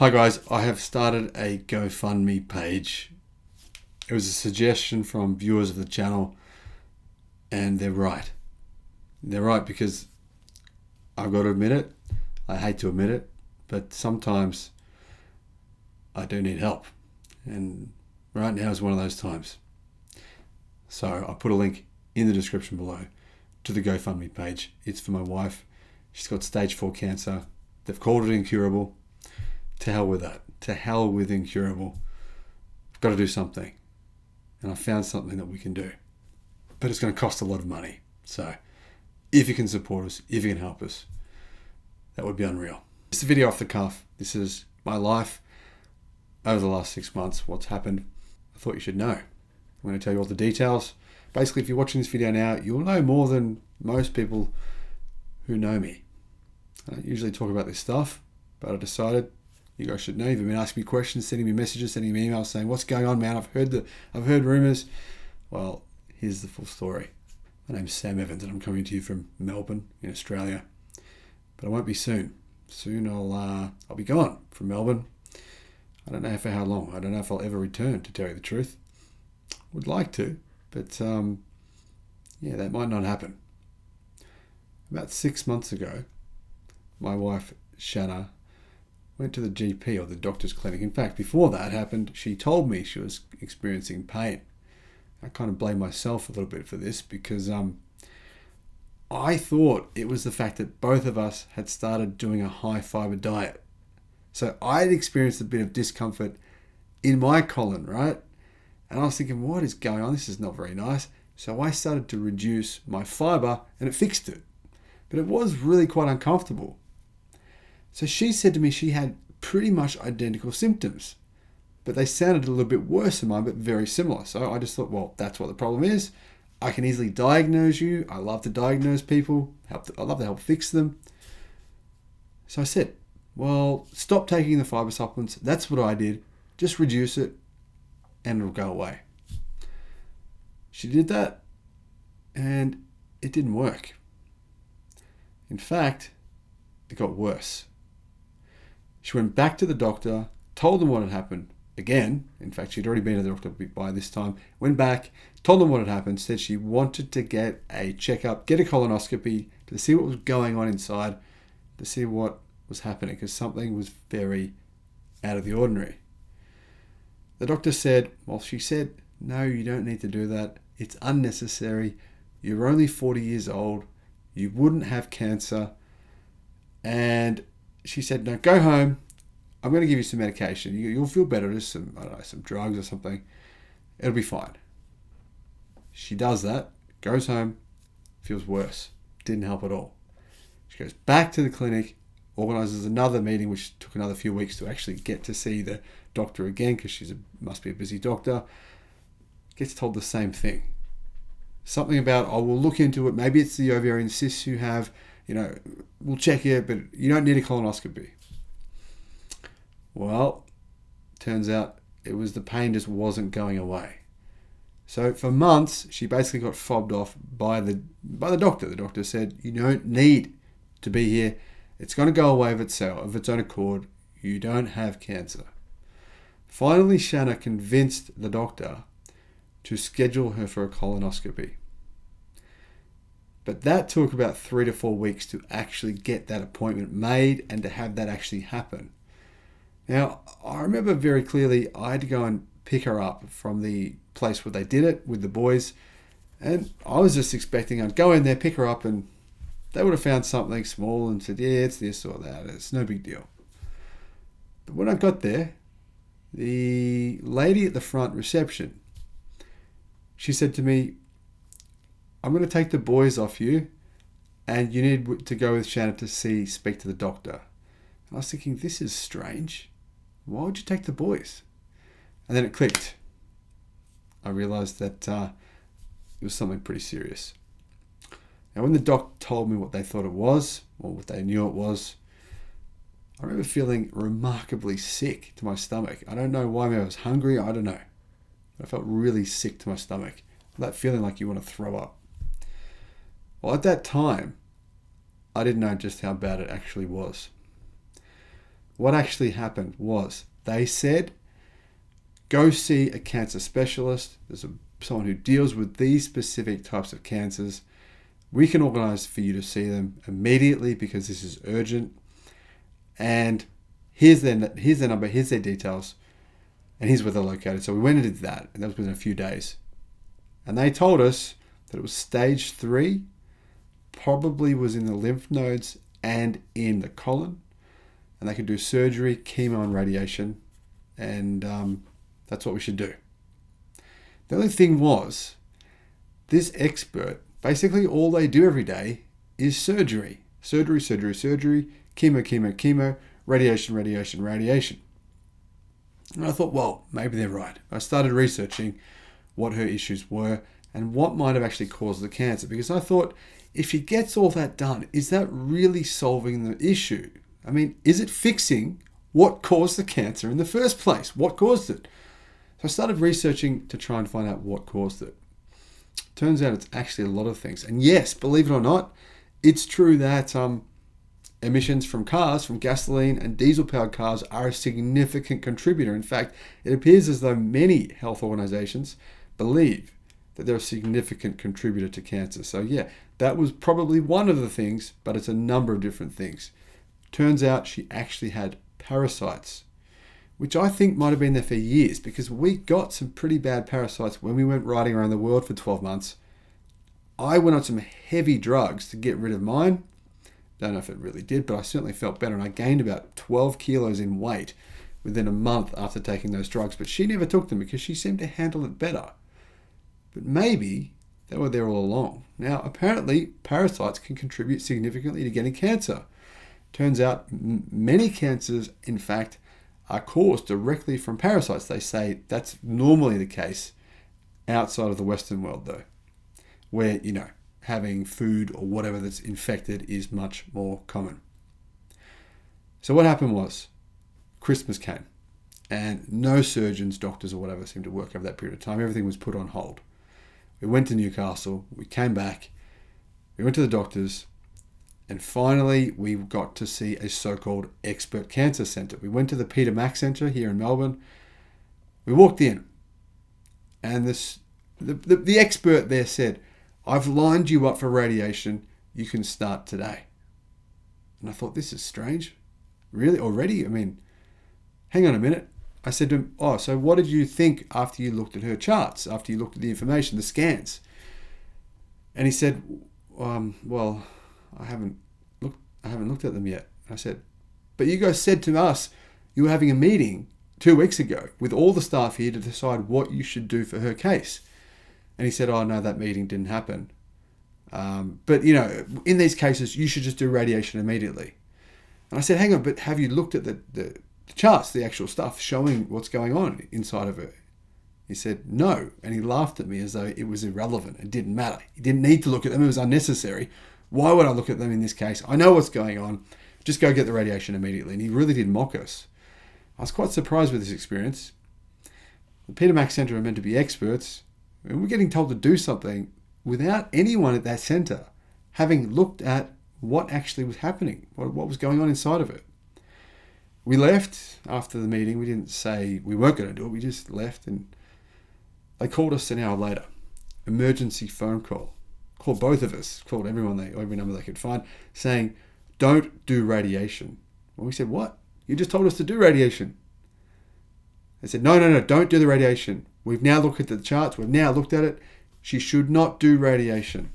Hi guys, I have started a GoFundMe page. It was a suggestion from viewers of the channel, and they're right. They're right because I've got to admit it. I hate to admit it, but sometimes I do need help. And right now is one of those times. So I put a link in the description below to the GoFundMe page. It's for my wife. She's got stage 4 cancer. They've called it incurable. To hell with that. To hell with incurable. I've got to do something. And I found something that we can do. But it's going to cost a lot of money. So if you can support us, if you can help us, that would be unreal. It's a video off the cuff. This is my life over the last 6 months. What's happened. I thought you should know. I'm going to tell you all the details. Basically, if you're watching this video now, you'll know more than most people who know me. I don't usually talk about this stuff, but I decided you guys should know. You've been asking me questions, sending me messages, sending me emails saying, what's going on, man? I've heard rumors. Well, here's the full story. My name's Sam Evans and I'm coming to you from Melbourne in Australia. But I won't be soon. Soon I'll be gone from Melbourne. I don't know for how long. I don't know if I'll ever return, to tell you the truth. Would like to, but yeah, that might not happen. About 6 months ago, my wife, Shanna, went to the GP or the doctor's clinic. In fact, before that happened, she told me she was experiencing pain. I kind of blame myself a little bit for this because I thought it was the fact that both of us had started doing a high fiber diet. So I had experienced a bit of discomfort in my colon, right? And I was thinking, what is going on? This is not very nice. So I started to reduce my fiber and it fixed it. But it was really quite uncomfortable. So she said to me she had pretty much identical symptoms, but they sounded a little bit worse than mine, but very similar. So I just thought, well, that's what the problem is. I can easily diagnose you. I love to diagnose people. I love to help fix them. So I said, well, stop taking the fiber supplements. That's what I did. Just reduce it and it'll go away. She did that and it didn't work. In fact, it got worse. She went back to the doctor, told them what had happened again. In fact, she'd already been to the doctor by this time. Went back, told them what had happened, said she wanted to get a checkup, get a colonoscopy to see what was going on inside, to see what was happening, because something was very out of the ordinary. The doctor said, well, she said, no, you don't need to do that. It's unnecessary. You're only 40 years old. You wouldn't have cancer. And she said, no, go home. I'm going to give you some medication. You'll feel better. Just some, I don't know, some drugs or something. It'll be fine. She does that, goes home, feels worse. Didn't help at all. She goes back to the clinic, organises another meeting, which took another few weeks to actually get to see the doctor again, because must be a busy doctor. Gets told the same thing. Something about, oh, we'll look into it. Maybe it's the ovarian cysts you have. We'll check it, but you don't need a colonoscopy. Well, turns out it was the pain just wasn't going away. So for months, she basically got fobbed off by the doctor. The doctor said, you don't need to be here. It's going to go away of itself, of its own accord. You don't have cancer. Finally, Shanna convinced the doctor to schedule her for a colonoscopy. But that took about 3 to 4 weeks to actually get that appointment made and to have that actually happen. Now, I remember very clearly I had to go and pick her up from the place where they did it with the boys. And I was just expecting I'd go in there, pick her up, and they would have found something small and said, yeah, it's this or that. It's no big deal. But when I got there, the lady at the front reception, she said to me, I'm going to take the boys off you and you need to go with Shanna to speak to the doctor. And I was thinking, this is strange. Why would you take the boys? And then it clicked. I realised that it was something pretty serious. Now, when the doc told me what they thought it was, or what they knew it was, I remember feeling remarkably sick to my stomach. I don't know why. Maybe I was hungry. I don't know. I felt really sick to my stomach. That feeling like you want to throw up. Well, at that time, I didn't know just how bad it actually was. what actually happened was they said, go see a cancer specialist. There's someone who deals with these specific types of cancers. We can organise for you to see them immediately because this is urgent. And here's their number, here's their details, and here's where they're located. So we went and did that, and that was within a few days. And they told us that it was stage 3, probably was in the lymph nodes and in the colon. And they could do surgery, chemo, and radiation. And that's what we should do. The only thing was, this expert, basically all they do every day is surgery. Surgery, chemo, radiation. And I thought, well, maybe they're right. I started researching what her issues were and what might have actually caused the cancer. Because I thought, if she gets all that done, is that really solving the issue? I mean, is it fixing what caused the cancer in the first place? What caused it? So I started researching to try and find out what caused it. Turns out it's actually a lot of things. And yes, believe it or not, it's true that emissions from cars, from gasoline and diesel-powered cars, are a significant contributor. In fact, it appears as though many health organizations believe that they're a significant contributor to cancer. So yeah, that was probably one of the things, but it's a number of different things. Turns out she actually had parasites, which I think might have been there for years, because we got some pretty bad parasites when we went riding around the world for 12 months. I went on some heavy drugs to get rid of mine. Don't know if it really did, but I certainly felt better, and I gained about 12 kilos in weight within a month after taking those drugs. But she never took them because she seemed to handle it better. But maybe they were there all along. Now, apparently, parasites can contribute significantly to getting cancer. Turns out many cancers, in fact, are caused directly from parasites. They say that's normally the case outside of the Western world, though, where, having food or whatever that's infected is much more common. So what happened was, Christmas came, and no surgeons, doctors, or whatever seemed to work over that period of time. Everything was put on hold. We went to Newcastle, we came back, we went to the doctors, and finally we got to see a so-called expert cancer centre. We went to the Peter Mac Centre here in Melbourne. We walked in, and the expert there said, I've lined you up for radiation. You can start today. And I thought, this is strange. Really? Already? I mean, hang on a minute. I said to him, so what did you think after you looked at her charts, after you looked at the information, the scans? And he said, well, I haven't looked at them yet. And I said, but you guys said to us you were having a meeting 2 weeks ago with all the staff here to decide what you should do for her case. And he said, no, that meeting didn't happen. But, in these cases, you should just do radiation immediately. And I said, hang on, but have you looked at the charts, the actual stuff showing what's going on inside of it? He said, no. And he laughed at me as though it was irrelevant. It didn't matter. He didn't need to look at them. It was unnecessary. Why would I look at them in this case? I know what's going on. Just go get the radiation immediately. And he really did mock us. I was quite surprised with this experience. The Peter Mac Centre are meant to be experts. And we're getting told to do something without anyone at that centre having looked at what actually was happening, what was going on inside of it. We left after the meeting. We didn't say we weren't going to do it. We just left, and they called us an hour later. Emergency phone call. Called both of us. Called every number they could find, saying, don't do radiation. Well, we said, what? You just told us to do radiation. They said, no, don't do the radiation. We've now looked at the charts. We've now looked at it. She should not do radiation.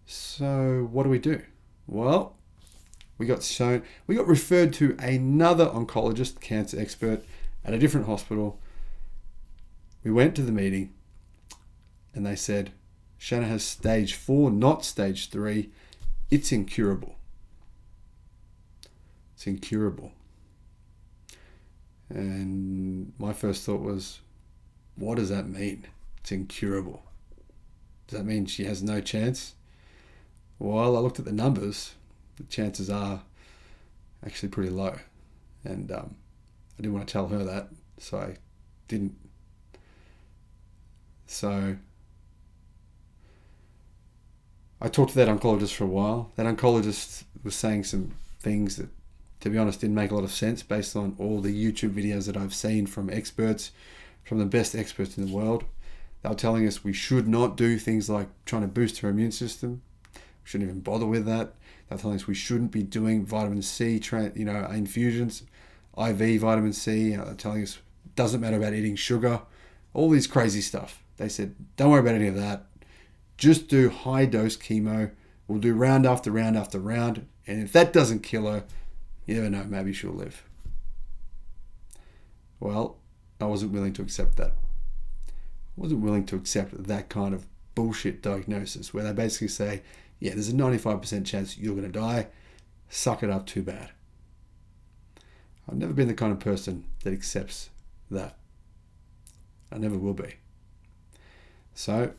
So what do we do? Well, we got referred to another oncologist, cancer expert, at a different hospital. We went to the meeting, and they said, Shanna has stage 4, not stage 3. It's incurable. It's incurable. And my first thought was, what does that mean? It's incurable. Does that mean she has no chance? Well, I looked at the numbers. The chances are actually pretty low. And I didn't want to tell her that, so I didn't. So I talked to that oncologist for a while. That oncologist was saying some things that to be honest, didn't make a lot of sense based on all the YouTube videos that I've seen from experts, from the best experts in the world. They were telling us we should not do things like trying to boost our immune system. We shouldn't even bother with that. They were telling us we shouldn't be doing vitamin C, infusions, IV vitamin C. They're telling us it doesn't matter about eating sugar, all these crazy stuff. They said, don't worry about any of that. Just do high dose chemo. We'll do round after round after round. And if that doesn't kill her, you never know, maybe she'll live. Well, I wasn't willing to accept that. I wasn't willing to accept that kind of bullshit diagnosis where they basically say, yeah, there's a 95% chance you're going to die. Suck it up, too bad. I've never been the kind of person that accepts that. I never will be. So,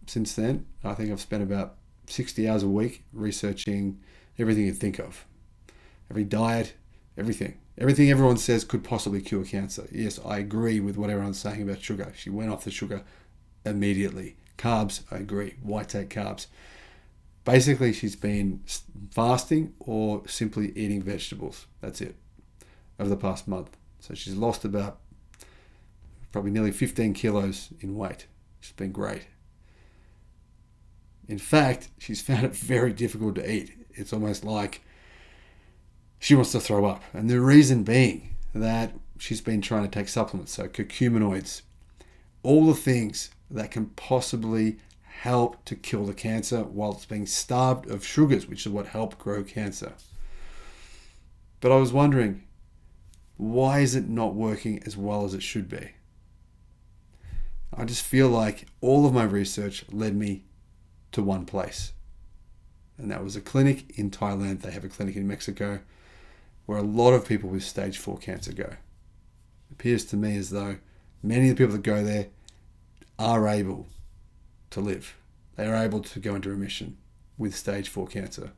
since then, I think I've spent about 60 hours a week researching everything you think of. Every diet, everything. Everything everyone says could possibly cure cancer. Yes, I agree with what everyone's saying about sugar. She went off the sugar immediately. Carbs, I agree. Why take carbs? Basically, she's been fasting or simply eating vegetables. That's it. Over the past month. So she's lost about probably nearly 15 kilos in weight. She's been great. In fact, she's found it very difficult to eat. It's almost like she wants to throw up. And the reason being that she's been trying to take supplements, so curcuminoids, all the things that can possibly help to kill the cancer while it's being starved of sugars, which is what help grow cancer. But I was wondering, why is it not working as well as it should be? I just feel like all of my research led me to one place. And that was a clinic in Thailand. They have a clinic in Mexico where a lot of people with stage 4 cancer go. It appears to me as though many of the people that go there are able to live. They are able to go into remission with stage 4 cancer.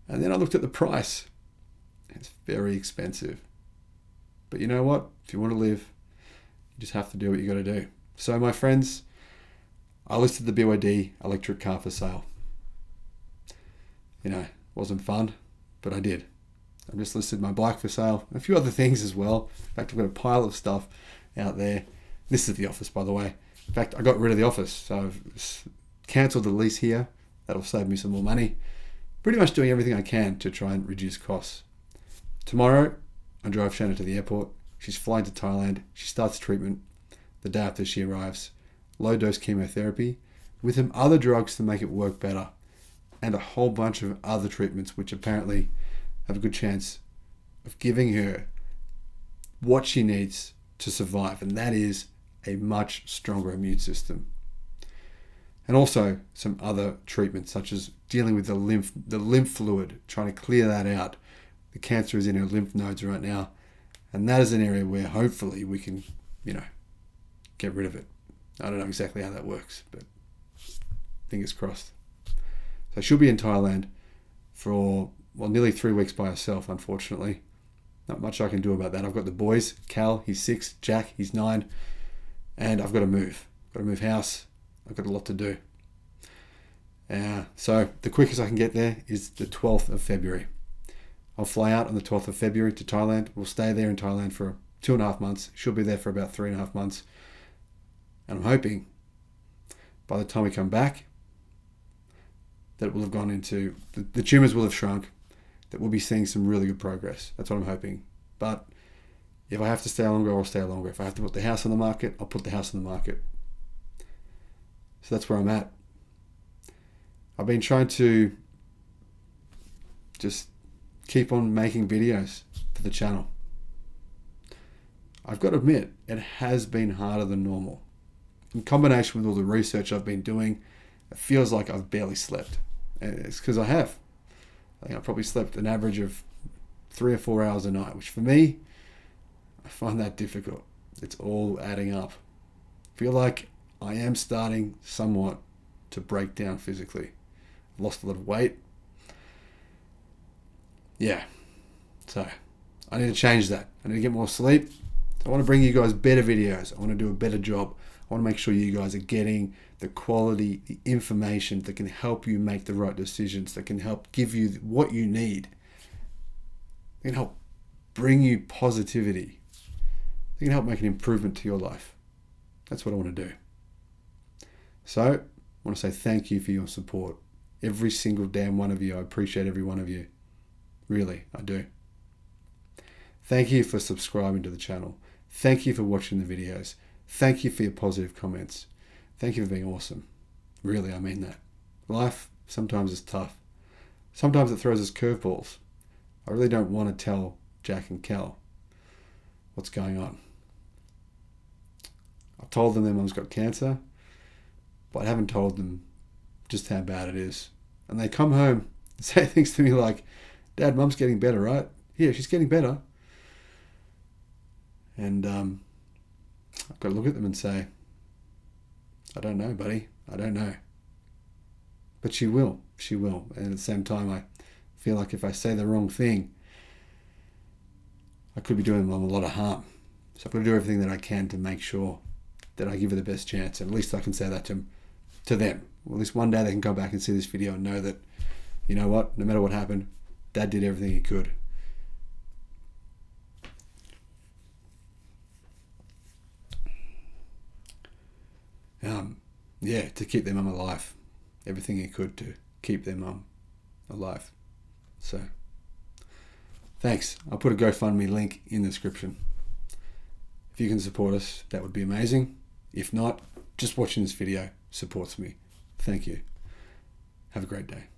And then I looked at the price. It's very expensive. But you know what? If you want to live, you just have to do what you got to do. So my friends, I listed the BYD electric car for sale. Wasn't fun, but I did. I've just listed my bike for sale, and a few other things as well. In fact, I've got a pile of stuff out there. This is the office, by the way. In fact, I got rid of the office, so I've cancelled the lease here. That'll save me some more money. Pretty much doing everything I can to try and reduce costs. Tomorrow, I drive Shannon to the airport. She's flying to Thailand. She starts treatment the day after she arrives. Low-dose chemotherapy with some other drugs to make it work better, and a whole bunch of other treatments which apparently have a good chance of giving her what she needs to survive, and that is a much stronger immune system. And also some other treatments such as dealing with the lymph fluid, trying to clear that out. The cancer is in her lymph nodes right now, and that is an area where hopefully we can, get rid of it. I don't know exactly how that works, but fingers crossed. So she'll be in Thailand for, nearly 3 weeks by herself, unfortunately. Not much I can do about that. I've got the boys, Cal, he's 6, Jack, he's 9, and I've got to move. Got to move house. I've got a lot to do. So the quickest I can get there is the 12th of February. I'll fly out on the 12th of February to Thailand. We'll stay there in Thailand for 2.5 months. She'll be there for about 3.5 months. And I'm hoping by the time we come back that it will have gone into, the tumours will have shrunk, that we'll be seeing some really good progress. That's what I'm hoping. But if I have to stay longer, I'll stay longer. If I have to put the house on the market, I'll put the house on the market. So that's where I'm at. I've been trying to just keep on making videos for the channel. I've got to admit, it has been harder than normal. In combination with all the research I've been doing, it feels like I've barely slept. And it's because I have. I think I probably slept an average of 3 or 4 hours a night, which for me, I find that difficult. It's all adding up. I feel like I am starting somewhat to break down physically. I've lost a lot of weight. Yeah. So I need to change that. I need to get more sleep. I want to bring you guys better videos. I want to do a better job. I want to make sure you guys are getting the quality, the information that can help you make the right decisions, that can help give you what you need They can help bring you positivity. They can help make an improvement to your life. That's what I want to do. So, I want to say thank you for your support. Every single damn one of you. I appreciate every one of you. Really, I do. Thank you for subscribing to the channel. Thank you for watching the videos. Thank you for your positive comments. Thank you for being awesome. Really, I mean that. Life sometimes is tough. Sometimes it throws us curveballs. I really don't want to tell Jack and Kel what's going on. I've told them their mum's got cancer, but I haven't told them just how bad it is. And they come home and say things to me like, Dad, Mum's getting better, right? Yeah, she's getting better. And I've got to look at them and say, I don't know, buddy. I don't know. But she will. She will. And at the same time, I feel like if I say the wrong thing, I could be doing them a lot of harm. So I've got to do everything that I can to make sure that I give her the best chance. And at least I can say that to them. Well, at least one day they can go back and see this video and know that, you know what, no matter what happened, Dad did everything he could. Yeah, to keep their mum alive. Everything he could to keep their mum alive. So, thanks. I'll put a GoFundMe link in the description. If you can support us, that would be amazing. If not, just watching this video supports me. Thank you. Have a great day.